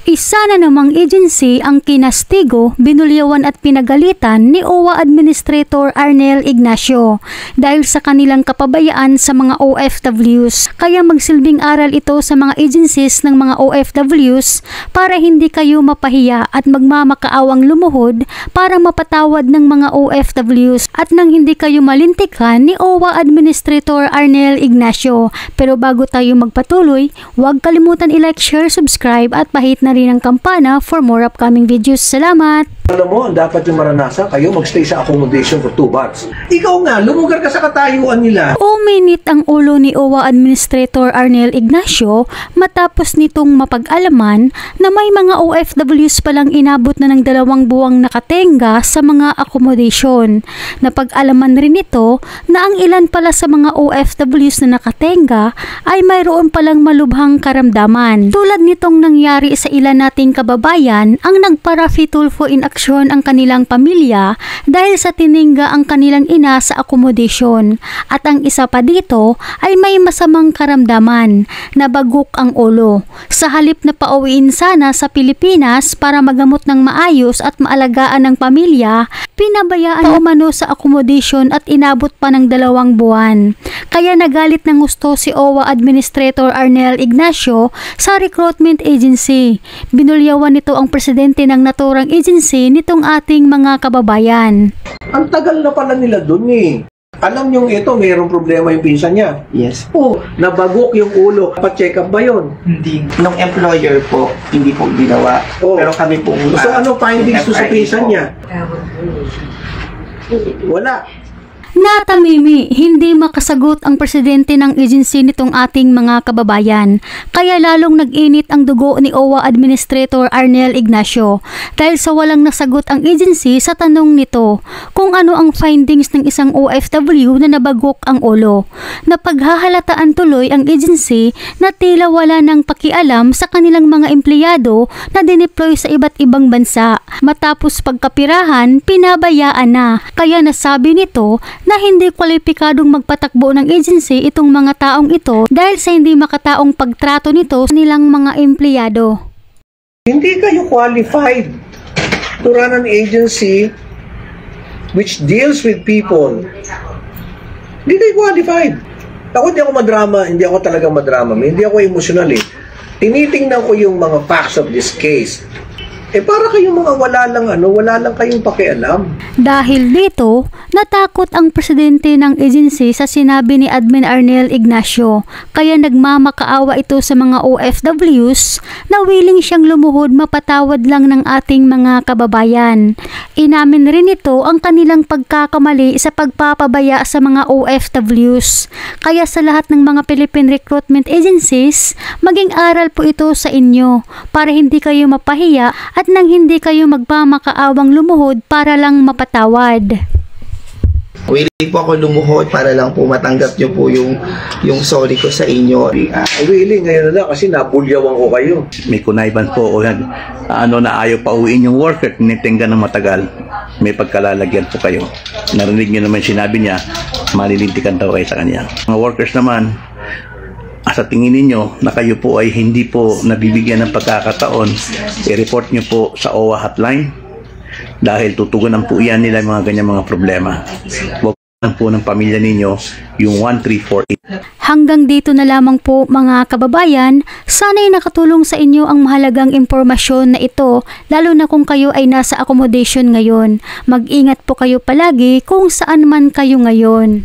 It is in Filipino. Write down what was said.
Isa na namang agency ang kinastigo, binulyawan at pinagalitan ni OWA Administrator Arnel Ignacio dahil sa kanilang kapabayaan sa mga OFWs. Kaya magsilbing aral ito sa mga agencies ng mga OFWs para hindi kayo mapahiya at magmamakaawang lumuhod para mapatawad ng mga OFWs at nang hindi kayo malintikan ni OWA Administrator Arnel Ignacio. Pero bago tayo magpatuloy, huwag kalimutan i-like, share, subscribe at pahit na rin ang kampana for more upcoming videos. Salamat! Alam mo, dapat yung maranasan kayo magstay sa accommodation for 2 months. Ikaw nga, lumugar ka sa katayuan nila. Uminit ang ulo ni OWA Administrator Arnel Ignacio matapos nitong mapag-alaman na may mga OFWs palang inabot na ng 2 buwang nakatenga sa mga accommodation. Napag-alaman rin ito na ang ilan pala sa mga OFWs na nakatenga ay mayroon palang malubhang karamdaman. Tulad nitong nangyari sa ilan nating kababayan ang nagpa-Rafi Tulfo in action ang kanilang pamilya dahil sa tiningga ang kanilang ina sa accommodation. At ang isa pa dito ay may masamang karamdaman, nabagok ang ulo. Sa halip na pauwiin sana sa Pilipinas para magamot ng maayos at maalagaan ng pamilya, pinabayaan pa umano sa accommodation at inabot pa ng 2 buwan. Kaya nagalit ng gusto si OWA Administrator Arnel Ignacio sa recruitment agency. Binulyawan nito ang presidente ng naturang agency nitong ating mga kababayan. Ang tagal na pala nila dun eh. Alam nyo ito, mayroong problema yung pinsan niya. Yes. Oh, nabagok yung ulo. Pa-check up ba yun? Hindi. Nung employer po, hindi po ginawa. Oh. Pero kami po... So ano findings to sa pinsan niya? Wala. Natamimi, hindi makasagot ang presidente ng agency nitong ating mga kababayan. Kaya lalong nag-init ang dugo ni OWA Administrator Arnel Ignacio dahil sa walang nasagot ang agency sa tanong nito kung ano ang findings ng isang OFW na nabagok ang ulo. Napaghahalataan tuloy ang agency na tila wala nang pakialam sa kanilang mga empleyado na dineploy sa iba't ibang bansa. Matapos pagkapirahan, pinabayaan na. Kaya nasabi nito na hindi kwalipikadong magpatakbo ng agency itong mga taong ito dahil sa hindi makataong pagtrato nito sa nilang mga empleyado. Hindi kayo qualified to run an agency which deals with people. Hindi kayo qualified. Ako hindi ako madrama, hindi ako talagang madrama, hindi ako emotional eh. Tinitingnan ko yung mga facts of this case. Para kayong mga wala lang kayong pakialam. Dahil dito, natakot ang presidente ng agency sa sinabi ni Admin Arnel Ignacio. Kaya nagmamakaawa ito sa mga OFWs na willing siyang lumuhod mapatawad lang ng ating mga kababayan. Inamin rin ito ang kanilang pagkakamali sa pagpapabaya sa mga OFWs. Kaya sa lahat ng mga Philippine recruitment agencies, maging aral po ito sa inyo para hindi kayo mapahiya at nang hindi kayo magmamakaawang lumuhod para lang mapatawad. Willing po ako lumuhod para lang po matanggap nyo po yung sorry ko sa inyo. Willing ngayon na kasi nabulyawan ko kayo. May kunayban po o na ayaw pa uwiin yung worker, tinitingga ng matagal. May pagkalalagyan po kayo. Narinig nyo naman sinabi niya, malilintikan daw kayo sa kanya. Mga workers naman, sa tingin ninyo na kayo po ay hindi po nabibigyan ng pagkakataon, i-report nyo po sa OWA hotline dahil tutugunan po yan nila mga ganyan mga problema. Huwag po ng pamilya ninyo yung 1348. Hanggang dito na lamang po mga kababayan, sana'y nakatulong sa inyo ang mahalagang impormasyon na ito, lalo na kung kayo ay nasa accommodation ngayon. Mag-ingat po kayo palagi kung saan man kayo ngayon.